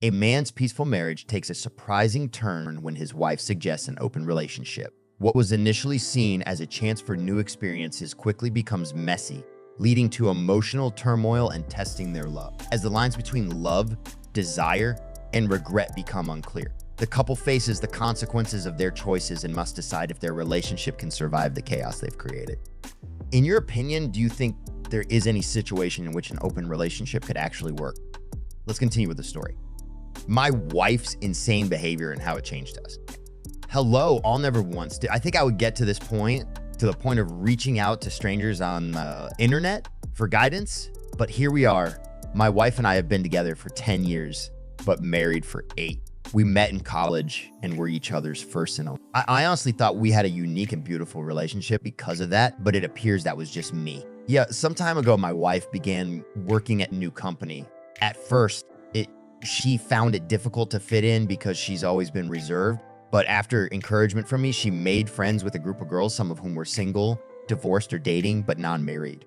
A man's peaceful marriage takes a surprising turn when his wife suggests an open relationship. What was initially seen as a chance for new experiences quickly becomes messy, leading to emotional turmoil and testing their love. As the lines between love, desire, and regret become unclear, the couple faces the consequences of their choices and must decide if their relationship can survive the chaos they've created. In your opinion, do you think there is any situation in which an open relationship could actually work? Let's continue with the story. My wife's insane behavior and how it changed us. Hello, I'll never once I think I would get to this point, to the point of reaching out to strangers on the internet for guidance. But here we are. My wife and I have been together for 10 years, but married for 8. We met in college and were each other's first and only. I honestly thought we had a unique and beautiful relationship because of that, but it appears that was just me. Yeah, some time ago, my wife began working at a new company. At first, she found it difficult to fit in because she's always been reserved. But after encouragement from me, she made friends with a group of girls, some of whom were single, divorced, or dating, but non-married.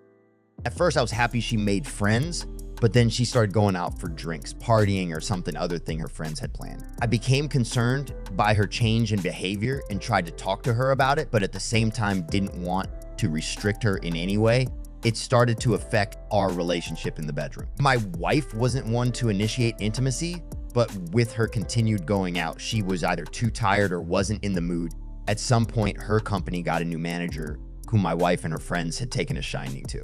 At first, I was happy she made friends, but then she started going out for drinks, partying, or something other thing her friends had planned. I became concerned by her change in behavior and tried to talk to her about it, but at the same time didn't want to restrict her in any way. It started to affect our relationship in the bedroom. My wife wasn't one to initiate intimacy, but with her continued going out, she was either too tired or wasn't in the mood. At some point, her company got a new manager whom my wife and her friends had taken a shining to.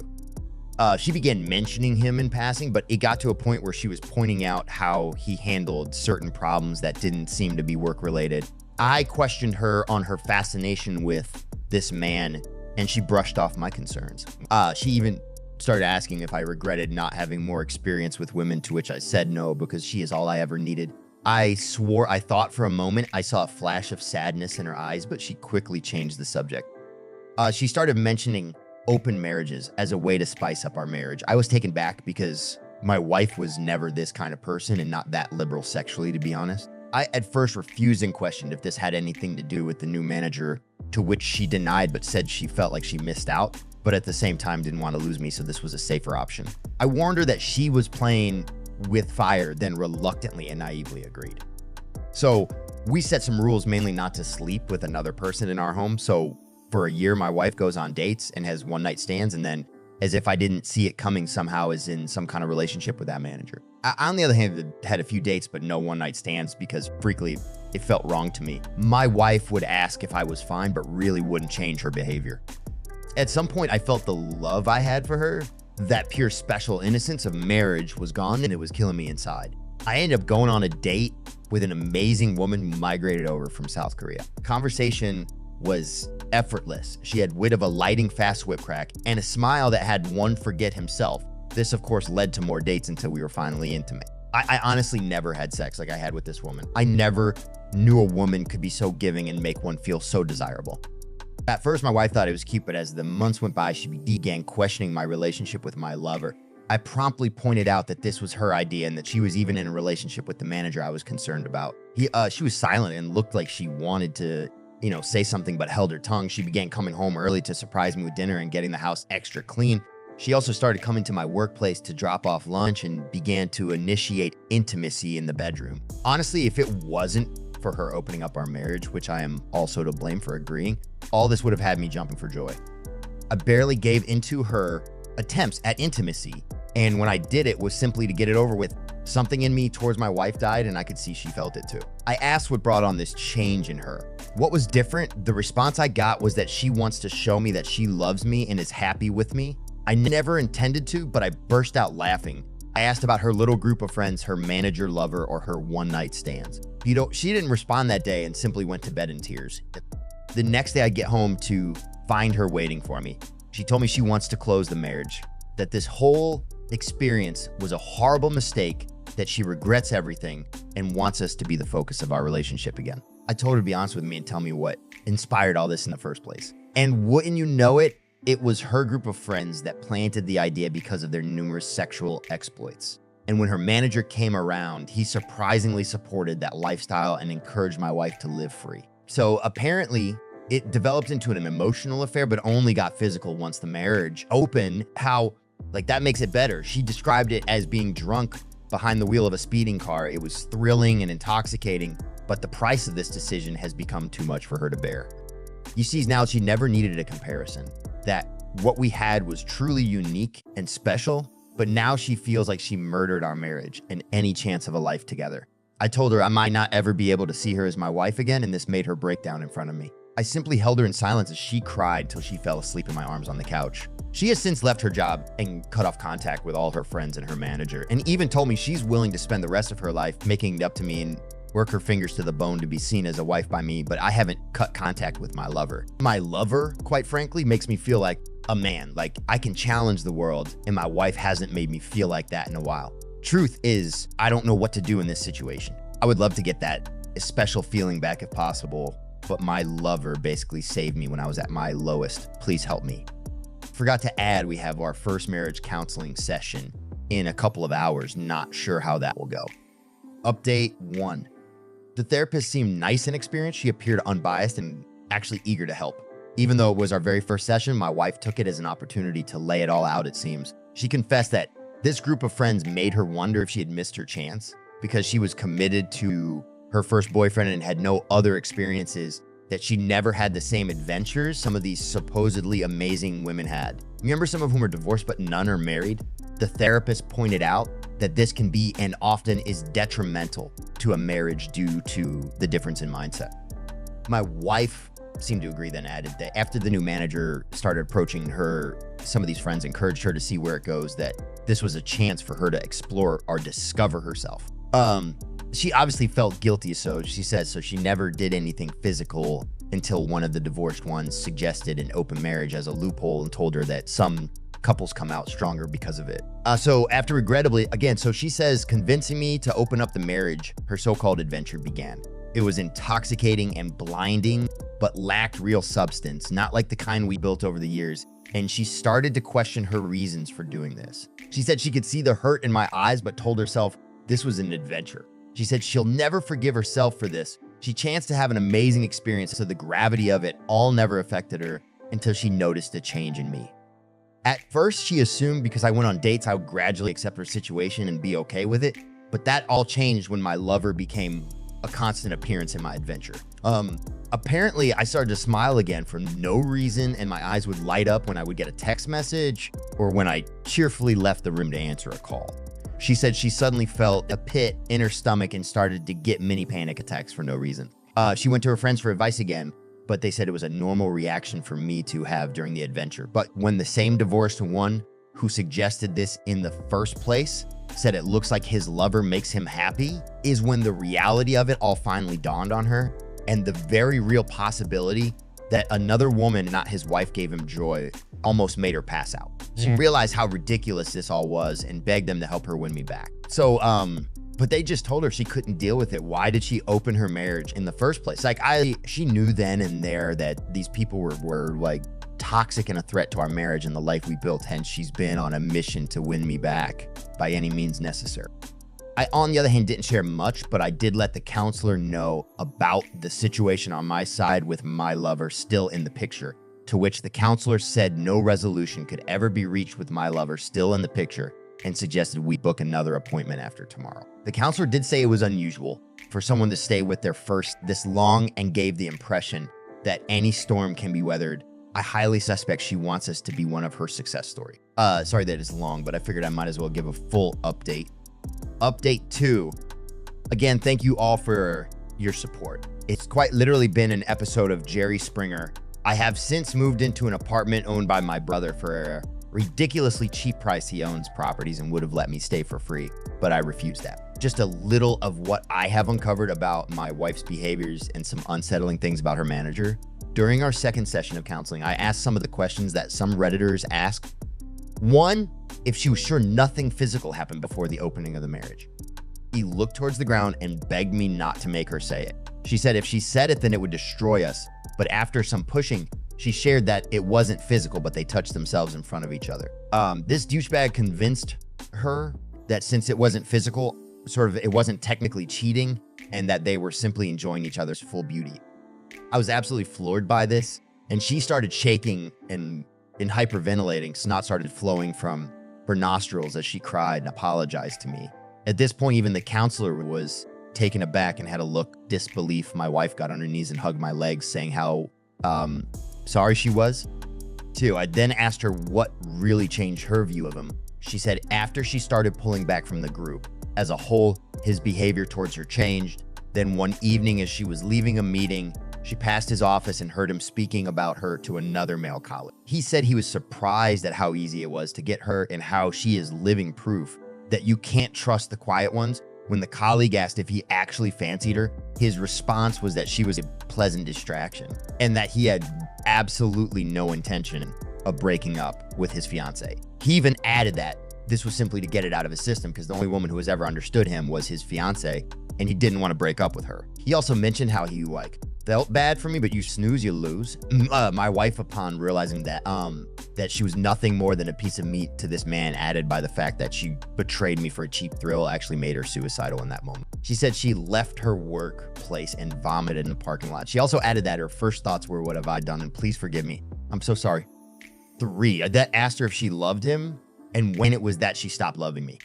She began mentioning him in passing, but it got to a point where she was pointing out how he handled certain problems that didn't seem to be work-related. I questioned her on her fascination with this man, and she brushed off my concerns. She even started asking if I regretted not having more experience with women, to which I said no, because she is all I ever needed. I thought for a moment I saw a flash of sadness in her eyes, but she quickly changed the subject. She started mentioning open marriages as a way to spice up our marriage. I was taken back because my wife was never this kind of person and not that liberal sexually, to be honest. I at first refused and questioned if this had anything to do with the new manager, to which she denied but said she felt like she missed out, but at the same time didn't want to lose me, so this was a safer option. I warned her that she was playing with fire, then reluctantly and naively agreed. So we set some rules, mainly not to sleep with another person in our home. So for a year, my wife goes on dates and has one-night stands, and then, as if I didn't see it coming, somehow is in some kind of relationship with that manager. I, on the other hand, had a few dates, but no one-night stands because, frankly, it felt wrong to me. My wife would ask if I was fine, but really wouldn't change her behavior. At some point, I felt the love I had for her, that pure special innocence of marriage, was gone, and it was killing me inside. I ended up going on a date with an amazing woman who migrated over from South Korea. Conversation was effortless. She had wit of a lighting fast whip crack and a smile that had one forget himself. This, of course, led to more dates until we were finally intimate. I honestly never had sex like I had with this woman. I never knew a woman could be so giving and make one feel so desirable. At first, my wife thought it was cute, but as the months went by, she began questioning my relationship with my lover. I promptly pointed out that this was her idea and that she was even in a relationship with the manager I was concerned about. She was silent and looked like she wanted to, say something, but held her tongue. She began coming home early to surprise me with dinner and getting the house extra clean. She also started coming to my workplace to drop off lunch and began to initiate intimacy in the bedroom. Honestly, if it wasn't for her opening up our marriage, which I am also to blame for agreeing, all this would have had me jumping for joy. I barely gave into her attempts at intimacy, and when I did, it was simply to get it over with. Something in me towards my wife died, and I could see she felt it too. I asked what brought on this change in her. What was different? The response I got was that she wants to show me that she loves me and is happy with me. I never intended to, but I burst out laughing. I asked about her little group of friends, her manager lover, or her one-night stands. She didn't respond that day and simply went to bed in tears. The next day I get home to find her waiting for me. She told me she wants to close the marriage, that this whole experience was a horrible mistake, that she regrets everything and wants us to be the focus of our relationship again. I told her to be honest with me and tell me what inspired all this in the first place. And wouldn't you know it, it was her group of friends that planted the idea because of their numerous sexual exploits. And when her manager came around, he surprisingly supported that lifestyle and encouraged my wife to live free. So apparently it developed into an emotional affair, but only got physical once the marriage opened. How, that makes it better. She described it as being drunk behind the wheel of a speeding car. It was thrilling and intoxicating, but the price of this decision has become too much for her to bear. You see, now she never needed a comparison, that what we had was truly unique and special, but now she feels like she murdered our marriage and any chance of a life together. I told her I might not ever be able to see her as my wife again, and this made her break down in front of me. I simply held her in silence as she cried till she fell asleep in my arms on the couch. She has since left her job and cut off contact with all her friends and her manager, and even told me she's willing to spend the rest of her life making it up to me and work her fingers to the bone to be seen as a wife by me, but I haven't cut contact with my lover. My lover, quite frankly, makes me feel like a man, like I can challenge the world, and my wife hasn't made me feel like that in a while. Truth is, I don't know what to do in this situation. I would love to get that special feeling back if possible, but my lover basically saved me when I was at my lowest. Please help me. Forgot to add, we have our first marriage counseling session in a couple of hours. Not sure how that will go. Update 1. The therapist seemed nice and experienced. She appeared unbiased and actually eager to help. Even though it was our very first session, my wife took it as an opportunity to lay it all out, it seems. She confessed that this group of friends made her wonder if she had missed her chance because she was committed to her first boyfriend and had no other experiences, that she never had the same adventures some of these supposedly amazing women had. Remember, some of whom are divorced but none are married? The therapist pointed out that this can be and often is detrimental to a marriage due to the difference in mindset. My wife seemed to agree, then added that after the new manager started approaching her, some of these friends encouraged her to see where it goes, that this was a chance for her to explore or discover herself. She obviously felt guilty, so she says, so she never did anything physical until one of the divorced ones suggested an open marriage as a loophole and told her that some couples come out stronger because of it. So after regrettably, again, so she says, convincing me to open up the marriage, her so-called adventure began. It was intoxicating and blinding, but lacked real substance, not like the kind we built over the years. And she started to question her reasons for doing this. She said she could see the hurt in my eyes, but told herself this was an adventure. She said she'll never forgive herself for this. She chanced to have an amazing experience, so the gravity of it all never affected her until she noticed a change in me. At first, she assumed because I went on dates, I would gradually accept her situation and be okay with it. But that all changed when my lover became a constant appearance in my adventure. Apparently, I started to smile again for no reason, and my eyes would light up when I would get a text message or when I cheerfully left the room to answer a call. She said she suddenly felt a pit in her stomach and started to get mini panic attacks for no reason. She went to her friends for advice again, but they said it was a normal reaction for me to have during the adventure. But when the same divorced one who suggested this in the first place said it looks like his lover makes him happy, is when the reality of it all finally dawned on her, and the very real possibility that another woman, not his wife, gave him joy almost made her pass out. She realized how ridiculous this all was and begged them to help her win me back. So, but they just told her she couldn't deal with it. Why did she open her marriage in the first place? Like, she knew then and there that these people were like toxic and a threat to our marriage and the life we built. Hence, she's been on a mission to win me back by any means necessary. I, on the other hand, didn't share much, but I did let the counselor know about the situation on my side with my lover still in the picture, to which the counselor said no resolution could ever be reached with my lover still in the picture and suggested we book another appointment after tomorrow. The counselor did say it was unusual for someone to stay with their first this long and gave the impression that any storm can be weathered. I highly suspect she wants us to be one of her success stories. Sorry that it's long, but I figured I might as well give a full update. Update 2. Again, thank you all for your support. It's quite literally been an episode of Jerry Springer. I have since moved into an apartment owned by my brother for a ridiculously cheap price. He owns properties and would have let me stay for free, but I refused that. Just a little of what I have uncovered about my wife's behaviors and some unsettling things about her manager. During our second session of counseling, I asked some of the questions that some Redditors ask. 1, if she was sure nothing physical happened before the opening of the marriage. He looked towards the ground and begged me not to make her say it. She said if she said it, then it would destroy us. But after some pushing, she shared that it wasn't physical, but they touched themselves in front of each other. This douchebag convinced her that since it wasn't physical, it wasn't technically cheating, and that they were simply enjoying each other's full beauty. I was absolutely floored by this, and she started shaking and hyperventilating. Snot started flowing from her nostrils as she cried and apologized to me. At this point, even the counselor was taken aback and had a look disbelief. My wife got on her knees and hugged my legs, saying how sorry she was. Too, I then asked her what really changed her view of him. She said after she started pulling back from the group as a whole, his behavior towards her changed. Then one evening as she was leaving a meeting, she passed his office and heard him speaking about her to another male colleague. He said he was surprised at how easy it was to get her and how she is living proof that you can't trust the quiet ones. When the colleague asked if he actually fancied her, his response was that she was a pleasant distraction and that he had absolutely no intention of breaking up with his fiance. He even added that this was simply to get it out of his system because the only woman who has ever understood him was his fiance and he didn't want to break up with her. He also mentioned how he felt bad for me, but you snooze, you lose. My wife, upon realizing that that she was nothing more than a piece of meat to this man, added by the fact that she betrayed me for a cheap thrill, actually made her suicidal in that moment. She said she left her workplace and vomited in the parking lot. She also added that her first thoughts were, what have I done? And please forgive me. I'm so sorry. 3, that asked her if she loved him and when it was that she stopped loving me.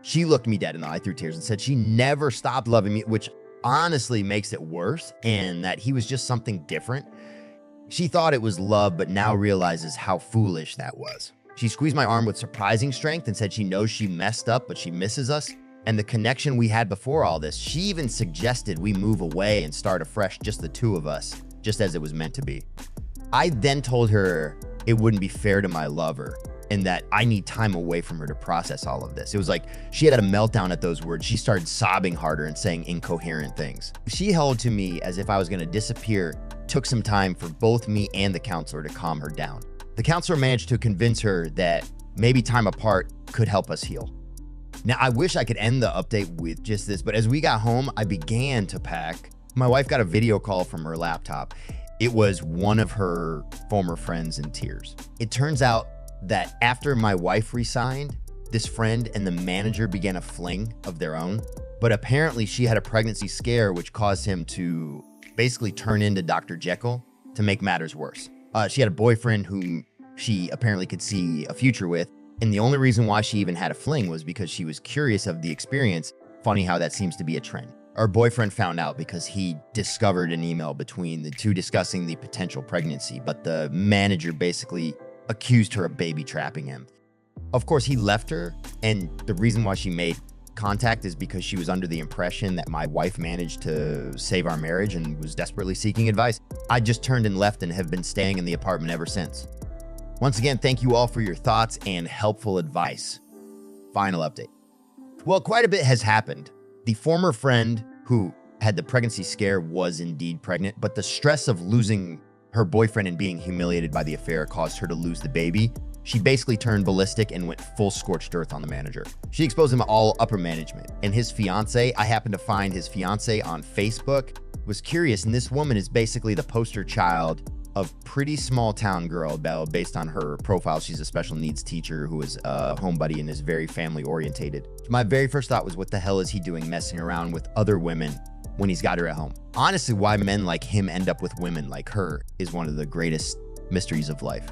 She looked me dead in the eye through tears and said she never stopped loving me, which honestly makes it worse, and that he was just something different. She thought it was love, but now realizes how foolish that was. She squeezed my arm with surprising strength and said she knows she messed up, but she misses us and the connection we had before all this. She even suggested we move away and start afresh, just the two of us, just as it was meant to be. I then told her it wouldn't be fair to my lover and that I need time away from her to process all of this. It was like she had a meltdown at those words. She started sobbing harder and saying incoherent things. She held to me as if I was gonna disappear. Took some time for both me and the counselor to calm her down. The counselor managed to convince her that maybe time apart could help us heal. Now, I wish I could end the update with just this, but as we got home, I began to pack. My wife got a video call from her laptop. It was one of her former friends in tears. It turns out that after my wife resigned, this friend and the manager began a fling of their own, but apparently she had a pregnancy scare which caused him to basically turn into Dr. Jekyll to make matters worse. She had a boyfriend whom she apparently could see a future with, and the only reason why she even had a fling was because she was curious of the experience. Funny how that seems to be a trend. Our boyfriend found out because he discovered an email between the two discussing the potential pregnancy, but the manager basically accused her of baby trapping him. Of course, he left her, and the reason why she made contact is because she was under the impression that my wife managed to save our marriage and was desperately seeking advice. I just turned and left and have been staying in the apartment ever since. Once again, thank you all for your thoughts and helpful advice. Final update. Well, quite a bit has happened. The former friend who had the pregnancy scare was indeed pregnant, but the stress of losing her boyfriend and being humiliated by the affair caused her to lose the baby. She basically turned ballistic and went full scorched earth on the manager. She exposed him to all upper management. And his fiance, I happened to find his fiance on Facebook, was curious, and this woman is basically the poster child of pretty small town girl based on her profile. She's a special needs teacher who is a homebody and is very family orientated. My very first thought was, what the hell is he doing messing around with other women when he's got her at home? Honestly, why men like him end up with women like her is one of the greatest mysteries of life.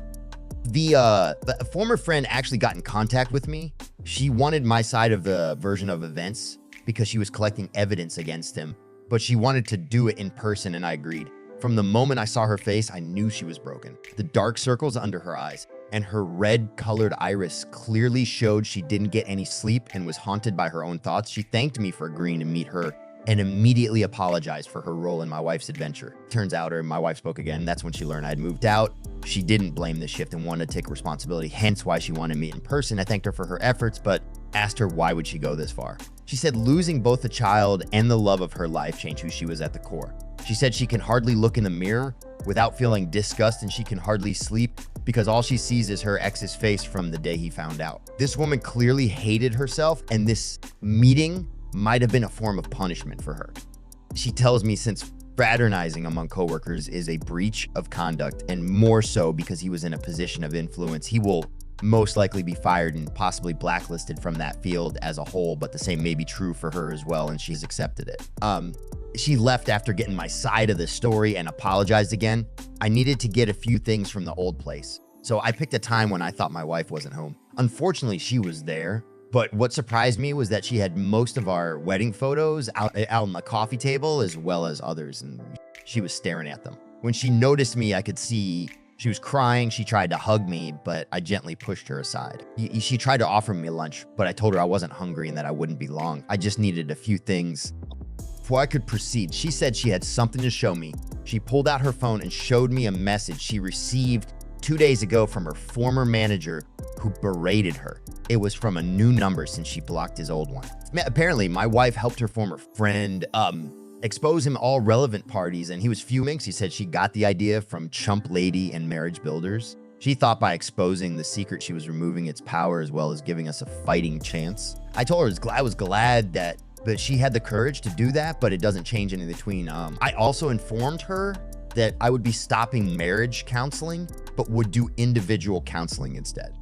The former friend actually got in contact with me. She wanted my side of the version of events because she was collecting evidence against him, but she wanted to do it in person, and I agreed. From the moment I saw her face, I knew she was broken. The dark circles under her eyes and her red-colored iris clearly showed she didn't get any sleep and was haunted by her own thoughts. She thanked me for agreeing to meet her and immediately apologized for her role in my wife's adventure. Turns out my wife spoke again. That's when she learned I had moved out. She didn't blame the shift and wanted to take responsibility, hence why she wanted me in person. I thanked her for her efforts, but asked her why would she go this far. She said losing both the child and the love of her life changed who she was at the core. She said she can hardly look in the mirror without feeling disgust, and she can hardly sleep because all she sees is her ex's face from the day he found out. This woman clearly hated herself, and this meeting might have been a form of punishment for her. She tells me since fraternizing among coworkers is a breach of conduct, and more so because he was in a position of influence, he will most likely be fired and possibly blacklisted from that field as a whole, but the same may be true for her as well, and she's accepted it. She left after getting my side of the story and apologized again. I needed to get a few things from the old place, so I picked a time when I thought my wife wasn't home. Unfortunately, she was there, But what surprised me was that she had most of our wedding photos out on the coffee table as well as others, and she was staring at them. When she noticed me, I could see she was crying. She tried to hug me, but I gently pushed her aside. She tried to offer me lunch, but I told her I wasn't hungry and that I wouldn't be long. I just needed a few things. Before I could proceed, she said she had something to show me. She pulled out her phone and showed me a message she received 2 days ago from her former manager who berated her. It was from a new number since she blocked his old one. Apparently, my wife helped her former friend expose him all relevant parties, and he was fuming. She said she got the idea from Chump Lady and Marriage Builders. She thought by exposing the secret, she was removing its power as well as giving us a fighting chance. I told her I was glad that she had the courage to do that, but it doesn't change anything between. I also informed her that I would be stopping marriage counseling, but would do individual counseling instead.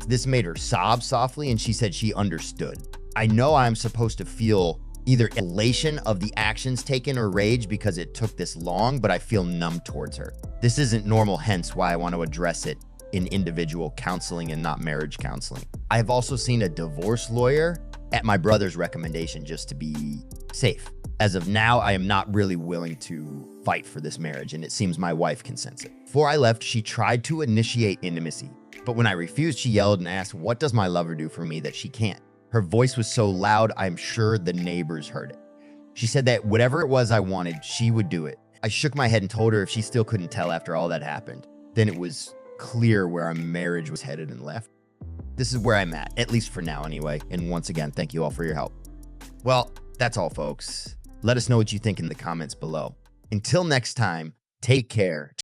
This made her sob softly, and she said she understood. I know I'm supposed to feel either elation of the actions taken or rage because it took this long, but I feel numb towards her. This isn't normal, hence why I want to address it in individual counseling and not marriage counseling. I have also seen a divorce lawyer at my brother's recommendation just to be safe. As of now, I am not really willing to fight for this marriage, and it seems my wife can sense it. Before I left, she tried to initiate intimacy, but when I refused, she yelled and asked, "What does my lover do for me that she can't?" Her voice was so loud, I'm sure the neighbors heard it. She said that whatever it was I wanted, she would do it. I shook my head and told her if she still couldn't tell after all that happened, then it was clear where our marriage was headed and left. This is where I'm at least for now anyway. And once again, thank you all for your help. Well, that's all, folks. Let us know what you think in the comments below. Until next time, take care.